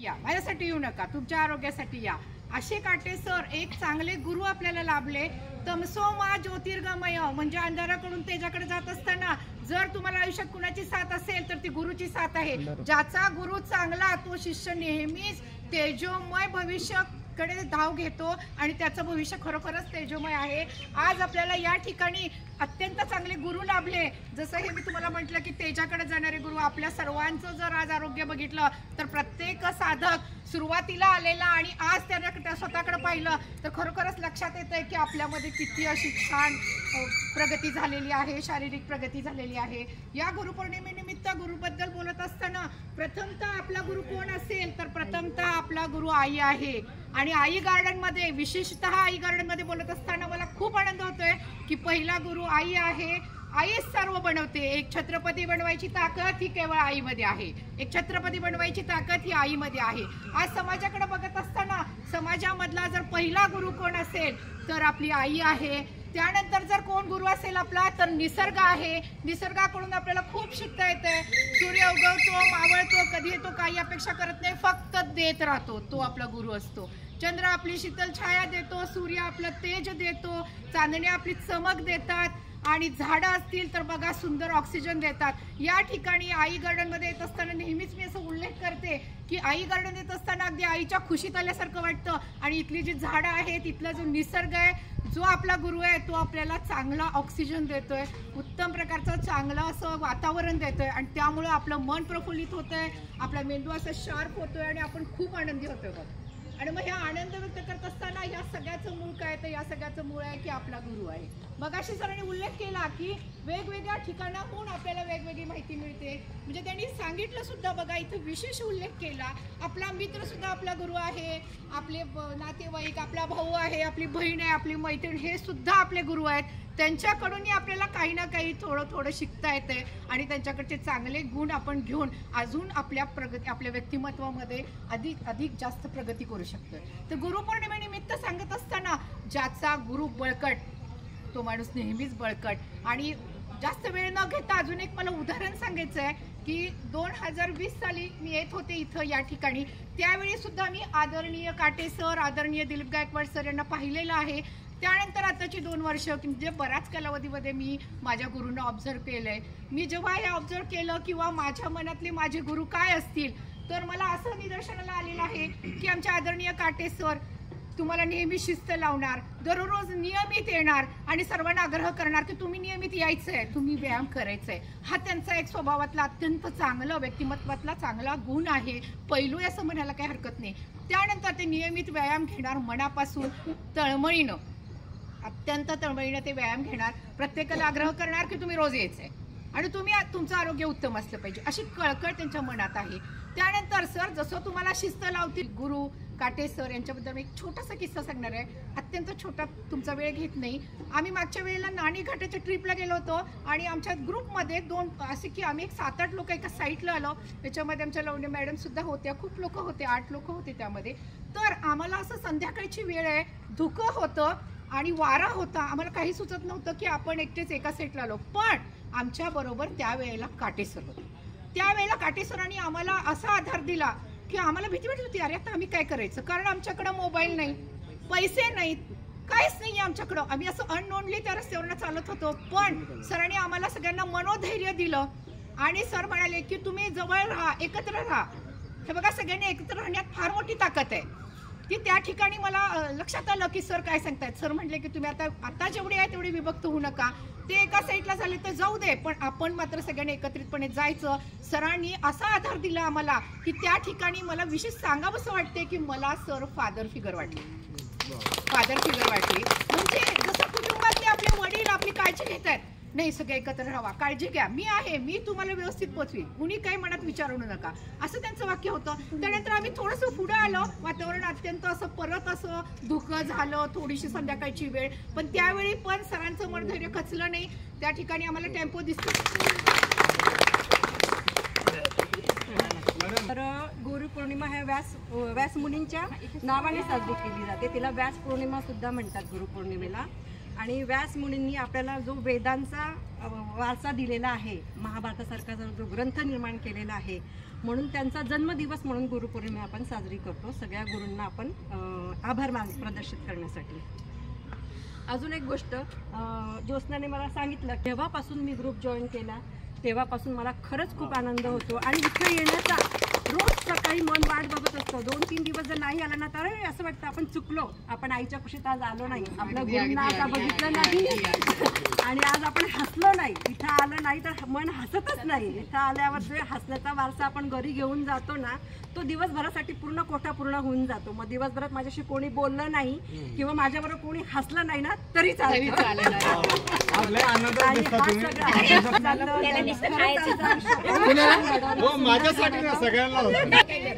या, माझ्यासाठी येऊ नका, तुमच्या आरोग्यासाठी या, असे काटे सर एक चांगले गुरु आपल्याला लाभले। तमसो मा ज्योतिर्गमय म्हणजे अंधाराकडून तेजाकडे जात असताना जर तुम्हाला आयुष्यात कुणाची साथ असेल तर ती गुरुची साथ आहे। ज्याचा गुरु चांगला तो शिष्य नेहमीच तेजोमय भविष्य कडे धाव घेतो आणि त्याचं भविष्य खरोखरच तेजोमय आहे। आज आपल्याला या ठिकाणी अत्यंत चांगले गुरु लाभले। जसं हे मी तुम्हाला म्हटलं की तेजाकडे जाणारे गुरु, आपल्या सर्वांचं जर आज आरोग्य बघितलं तर प्रत्येक साधक सुरुवातीला आलेला आणि आज त्या स्वतःकडे पाहिलं तर खरोखरच लक्षात येतंय की आपल्यामध्ये किती अशी छान प्रगती झालेली आहे, शारीरिक प्रगती झालेली आहे। या गुरुपौर्णिमेनिमित्त गुरुबद्दल बोलत असताना प्रथमतः आपला गुरु कोण असेल तर प्रथमतः आपला गुरु आई आहे। आणि आई गार्डन मध्ये, विशेषतः आई गार्डन मध्ये बोलत असताना मला खूप आनंद होतोय की पहिला गुरु आई आहे। आईच सर्व बनवते। एक छत्रपती बनवायची ताकद ही केवळ आईमध्ये आहे। एक छत्रपती बनवायची ताकद ही आईमध्ये आहे। आज समाजाकडे बघत असताना समाजामधला जर पहिला गुरु कोण असेल तर आपली आई आहे। त्यानंतर जर कोण गुरु असेल आपला तर निसर्ग आहे। निसर्गाकडून आपल्याला खूप शिकता येते। सूर्य उगवतो, मावळतो, कधी येतो काही अपेक्षा करत नाही, फक्त देत राहतो, तो आपला गुरु असतो। चंद्र आपली शीतल छाया देतो, सूर्य आपलं तेज देतो, चांदणे आपली चमक देतात आणि झाडं असतील तर बघा सुंदर ऑक्सिजन देतात। या ठिकाणी आई गार्डन मध्ये येत असताना नेहमीच मी असं उल्लेख करते की आई गार्डन येत असताना अगदी आईच्या खुशीत आल्यासारखं वाटतं। आणि इथली जी झाडं आहेत, इथला जो निसर्ग आहे, जो आपला गुरु आहे तो आपल्याला चांगला ऑक्सिजन देतोय, उत्तम प्रकारचं चांगलं असं वातावरण देतोय आणि त्यामुळे आपलं मन प्रफुल्लित होतंय, आपला मेंदू असा शार्प होतोय आणि आपण खूप आनंदी होतोय बघ। आणि मग हे आनंद व्यक्त करत असताना या सगळ्याचं मूळ काय, तर या सगळ्याचं मूळ आहे की आपला गुरु आहे। मगाशी सरांनी उल्लेख केला की वेगवेगळ्या ठिकाणाहून आपल्याला वेगवेगळी माहिती मिळते, म्हणजे त्यांनी सांगितलं सुद्धा बघा, इथं विशेष उल्लेख केला, आपला मित्र सुद्धा आपला गुरु आहे, आपले नातेवाईक, आपला भाऊ आहे, आपली बहीण आहे, आपली मैत्रीण, हे सुद्धा आपले गुरु आहेत। त्यांच्याकडूनही आपल्याला काही ना काही थोडं शिकता येते आणि त्यांच्याकडचे चांगले गुण आपण घेऊन अजून आपल्या व्यक्तिमत्वामध्ये अधिक जास्त प्रगती करू शकतोय। तर गुरुपौर्णिमेनिमित्त सांगत असताना ज्याचा गुरु बळकट तो माणूस नेहमीच बळकट। आणि जास्त वेळ न घेता अजून एक मला उदाहरण सांगायचं आहे की 2020 साली मी येत होते इथं या ठिकाणी, त्यावेळी सुद्धा मी आदरणीय काटे सर, आदरणीय दिलीप गायकवाड सर यांना पाहिलेलं आहे। त्यानंतर आताची 2 वर्ष म्हणजे बऱ्याच कालावधीमध्ये मी माझ्या गुरूंना ऑब्झर्व केलंय। मी जेव्हा हे ऑब्झर्व केलं किंवा माझ्या मनातले माझे गुरु काय असतील तर मला असं निदर्शनाला आलेलं आहे की आमच्या आदरणीय काटे सर तुम्हाला नेहमी शिस्त लावणार, दररोज नियमित येणार आणि सर्वांना आग्रह करणार की तुम्ही नियमित यायचंय, तुम्ही व्यायाम करायचंय। हा त्यांचा एक स्वभावातला अत्यंत चांगला, व्यक्तिमत्वातला चांगला गुण आहे, पैलू असं म्हणायला काही हरकत नाही। त्यानंतर ते नियमित व्यायाम घेणार, मनापासून तळमळीनं, अत्यंत तळमळीनं ते व्यायाम घेणार, प्रत्येकाला आग्रह करणार की तुम्ही रोज यायचंय आणि तुमचं आरोग्य उत्तम असलं पाहिजे, अशी कळकळ त्यांच्या मनात आहे। त्यानंतर सर जसं तुम्हाला शिस्त लावतील, गुरु काटे सर यांच्याबद्दल मी एक छोटासा किस्सा सांगणार आहे, अत्यंत छोटा, तुमचा वेळ घेत नाही। आम्ही मागच्या वेळेला नाणी घाटाच्या ट्रिपला गेलो होतो आणि आमच्या ग्रुपमध्ये असे की आम्ही एक 7-8 लोक एका साईटला आलो, त्याच्यामध्ये आमच्या लवणे मॅडम सुद्धा होत्या, खूप लोक होते, 8 लोक होते त्यामध्ये। तर आम्हाला असं संध्याकाळची वेळ आहे, धुकं होतं आणि वारा होता, आम्हाला काही सुचत नव्हतं की आपण एकटेच एका साईटला आलो, पण आमच्या बरोबर त्यावेळेला काटे सर होते। त्यावेळेला काटे सरांनी आम्हाला असा आधार दिला की आम्हाला भीती वाटत होती, अरे आता आम्ही काय करायचं, कारण आमच्याकडे मोबाईल नाही, पैसे नाहीत, काहीच नाही आमच्याकडं, आम्ही असं अननोनली त्या रस्त्यावरनं चालत होतो। पण सरांनी आम्हाला सगळ्यांना मनोधैर्य दिलं आणि सर म्हणाले की तुम्ही जवळ राहा, एकत्र राहा। हे बघा, सगळ्यांनी एकत्र राहण्यात फार मोठी ताकद आहे की त्या ठिकाणी मला लक्षात आलं की सर काय सांगतायत। सर म्हटले की तुम्ही आता जेवढे आहे तेवढे विभक्त होऊ नका, ते एका साईडला झाले तर जाऊ दे, पण आपण मात्र सगळ्यांनी एकत्रितपणे जायचं। सरांनी असा आधार दिला आम्हाला की त्या ठिकाणी मला विशेष सांगावंसं वाटते की मला सर फादर फिगर वाटली, म्हणजे जसं कुटुंबातले आपले वडील आपली काळजी घेत आहेत, नाही सगळे एकत्र राहा, काळजी घ्या, मी आहे, मी तुम्हाला व्यवस्थित पोचवी, कुणी काही मनात विचारू नका, असं त्यांचं वाक्य होतं। त्यानंतर आम्ही थोडंसं पुढे आलो, वातावरण अत्यंत असं परत असं धुकं झालं, थोडीशी संध्याकाळची वेळ, पण त्यावेळी पण सरांचं मनधैर्य खचलं नाही। त्या ठिकाणी आम्हाला टेम्पो दिसतो। तर गुरुपौर्णिमा ह्या व्यास मुनींच्या नावाने साजरी केली जाते, तिला व्यास पौर्णिमा सुद्धा म्हणतात गुरुपौर्णिमेला। आणि व्यास मुनींनी आपल्याला जो वेदांचा वारसा दिलेला आहे, महाभारतासारखा जो ग्रंथ निर्माण केलेला आहे, म्हणून त्यांचा जन्मदिवस म्हणून गुरुपौर्णिमा आपण साजरी करतो, सगळ्या गुरूंना आपण आभार प्रदर्शित करण्यासाठी. अजून एक गोष्ट ज्योत्स्नाने मला सांगितलं, तेव्हापासून मी ग्रुप जॉईन केला तेव्हापासून मला खरंच खूप आनंद होतो आणि इथे येण्याचा रोज सकाळी मन वाट बघत असतं. 2-3 दिवस जर नाही आला ना तर असं वाटतं आपण चुकलो, आपण आईच्या कुशीत आज आलो नाही, आपल्या गुरूंना आता बघितलं नाही आणि आज आपण हसलो नाही. इथं आलं नाही तर मन हसतच नाही. इथं आल्यावर जे हसण्याचा वारसा आपण घरी घेऊन जातो ना तो दिवसभरासाठी पूर्ण कोठा पूर्ण होऊन जातो. मग दिवसभरात माझ्याशी कोणी बोललं नाही किंवा माझ्याबरोबर कोणी हसलं नाही ना तरी चालेल.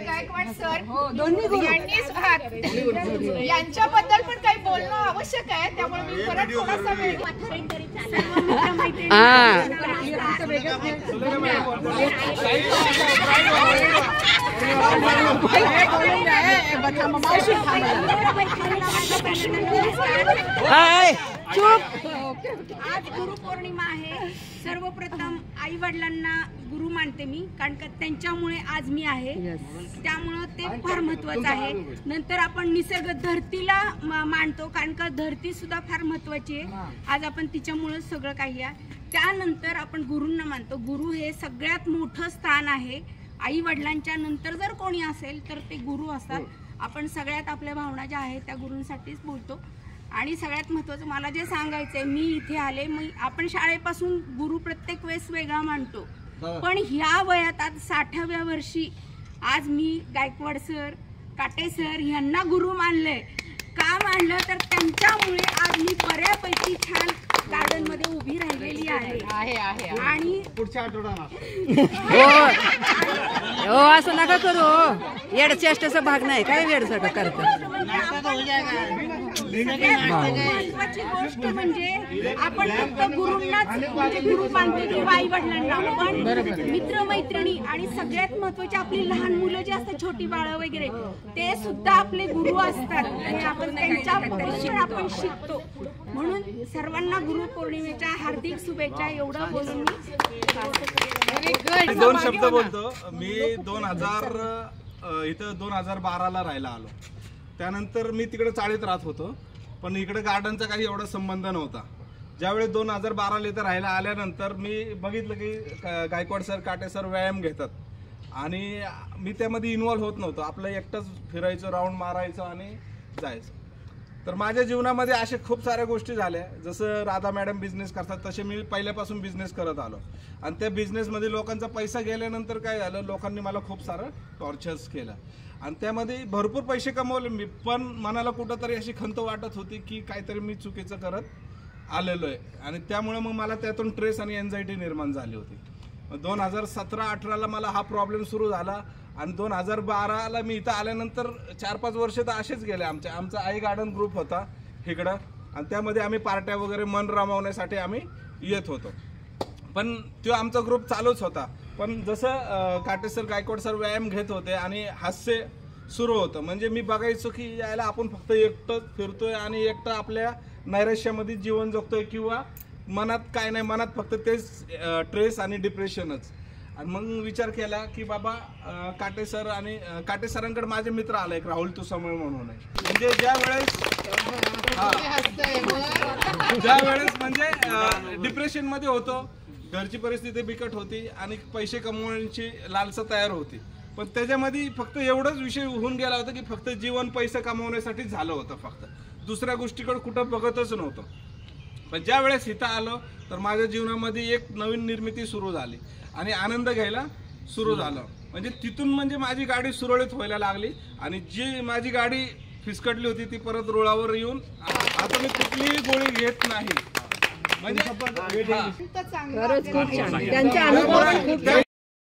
गायकवाड सर यांच्याबद्दल पण काही बोलणं आवश्यक आहे, त्यामुळे मी परत थोडासा वेळ आज गुरुपौर्णिमा आहे. सर्वप्रथम आई वडिलांना गुरु मानते मी, कारण का त्यांच्यामुळे आज मी आहे, त्यामुळं ते फार महत्वाचं आहे. नंतर आपण निसर्ग धरतीला मानतो, कारण का धरती सुद्धा फार महत्वाची आहे. आज आपण तिच्यामुळे सगळं काही आहे. त्यानंतर आपण गुरूंना मानतो. गुरु हे सगळ्यात मोठं स्थान आहे. आई वडिलांच्या नंतर जर कोणी असेल तर ते गुरु असतात. आपण सगळ्यात आपल्या भावना ज्या आहेत त्या गुरूंसाठीच बोलतो. आणि सगळ्यात महत्त्वाचं मला जे सांगायचंय, मी इथे आले, आपण शाळेपासून गुरु प्रत्येक वेळेस वेगळा मानतो, पण ह्या वयात आज 60व्या वर्षी आज मी गायकवाड सर, काटे सर यांना गुरु मानले. का मानलं तर त्यांच्यामुळे आज मी बऱ्यापैकी छान गार्डन मध्ये उभी राहिलेली आहे. आणि पुढच्या आठवड्यात हो असं नका करू, येडचेष्टाचा भाग नाही काय वेडसट करतो. महत्वाची गोष्ट म्हणजे आपण फक्त गुरूंनाच म्हणजे गुरु मानतो किंवा आई वडिलांना, पण मित्रमैत्रिणी आणि सगळ्यात महत्वाची आपली लहान मुलं जे असतात, छोटी बाळं वगैरे, ते सुद्धा आपले गुरु असतात आणि आपण त्यांच्यापासून आपण शिकतो. म्हणून सर्वांना गुरुपौर्णिमेच्या हार्दिक शुभेच्छा. एवढं बोलून मी 2 शब्द बोलतो. मी 2012ला राहायला आलो. त्यानंतर मी तिकडे चाळीत राहत होतो, पण इकडे गार्डनचा काही एवढा संबंध नव्हता. ज्यावेळेस 2012ला इथं राहायला आल्यानंतर मी बघितलं की गायकवाड सर, काटे सर व्यायाम घेतात आणि मी त्यामध्ये इन्व्हॉल्व्ह होत नव्हतो. आपलं एकटंच फिरायचं, राऊंड मारायचं आणि जायचं. तर माझ्या जीवनामध्ये अशा खूप साऱ्या गोष्टी झाल्या. जसं राधा मॅडम बिझनेस करतात तसे मी पहिल्यापासून बिझनेस करत आलो आणि त्या बिझनेसमध्ये लोकांचा पैसा गेल्यानंतर काय झालं, लोकांनी मला खूप सारं टॉर्चर्स केलं आणि त्यामध्ये भरपूर पैसे कमवले मी, पण मनाला कुठंतरी अशी खंत वाटत होती की काहीतरी मी चुकीचं करत आलेलो आहे आणि त्यामुळे मग मला त्यातून स्ट्रेस आणि एन्झायटी निर्माण झाली होती. 2017-18ला मला हा प्रॉब्लेम सुरू झाला आणि 2012ला मी इथं आल्यानंतर 4-5 वर्ष तर असेच गेले. आमचा आई गार्डन ग्रुप होता इकडं आणि त्यामध्ये आम्ही पार्ट्या वगैरे मन रमवण्यासाठी आम्ही येत होतो, पण तो आमचा ग्रुप चालूच होता. पण जसं काटे सर, गायकवाड सर व्यायाम घेत होते आणि हास्य सुरू होतं, म्हणजे मी बघायचो की यायला आपण फक्त एकटं फिरतोय आणि एकटं आपल्या नैराश्यामध्ये जीवन जगतोय किंवा मनात काय नाही, मनात फक्त तेच स्ट्रेस आणि डिप्रेशनच. आणि मग विचार केला की बाबा काटे सर आणि काटे सरांकडे माझे मित्र आले, एक राहुल तुसमळ म्हणून आहे. म्हणजे ज्यावेळेस म्हणजे डिप्रेशनमध्ये होतो, घरची परिस्थिती बिकट होती आणि पैसे कमवण्याची लालसा तयार होती, पण त्याच्यामध्ये फक्त एवढाच विषय होऊन गेला होता की फक्त जीवन पैसे कमवण्यासाठी झालं होतं, फक्त दुसऱ्या गोष्टीकडे कुठं बघतच नव्हतं. पण ज्या वेळेस इथं आलो तर माझ्या जीवनामध्ये एक नवीन निर्मिती सुरू झाली आणि आनंद घ्यायला सुरू झालं. म्हणजे तिथून म्हणजे माझी गाडी सुरळीत व्हायला लागली आणि जी माझी गाडी फिसकटली होती ती परत रुळावर येऊन आता मी कुठलीही गोळी घेत नाही. म्हणजे चांगलं त्यांचा अनुभव